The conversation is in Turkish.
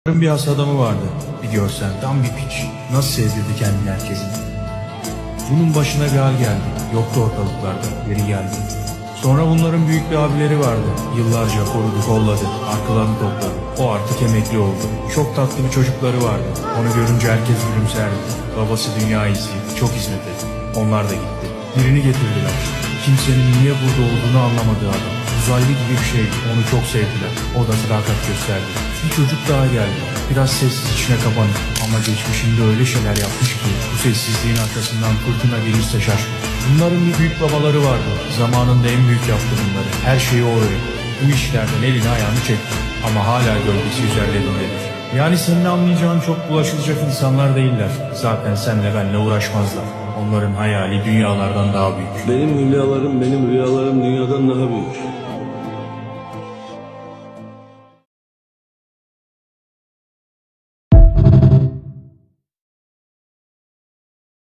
Bir has adamı vardı. Bir görsen tam bir piç. Nasıl sevdirdi kendini herkesin. Bunun başına bir hal geldi. Yoktu ortalıklarda. Geri geldi. Sonra bunların büyük bir abileri vardı. Yıllarca korudu, kolladı. Arkalarını topladı. O artık emekli oldu. Çok tatlı bir çocukları vardı. Onu görünce herkes gülümserdi. Babası dünya iyisi. Çok hizmet etti. Onlar da gitti. Birini getirdiler. Kimsenin niye burada olduğunu anlamadığı adam. Uzaylı gibi bir şeydi. Onu çok sevdiler. O da sadakat gösterdi. Bir çocuk daha geldi. Biraz sessiz içine kapanık. Ama geçmişinde öyle şeyler yapmış ki bu sessizliğin arkasından fırtına gelirse şaşma. Bunların bir büyük babaları vardı. Zamanında en büyük yaptı bunları. Her şeyi o öğretti. Bu işlerden elini ayağını çekti. Ama hala gölgesi üzerlerindedir. Yani senin anlayacağın çok bulaşılacak insanlar değiller. Zaten senle benle uğraşmazlar. Onların hayali dünyalardan daha büyük. Benim rüyalarım dünyadan daha büyük.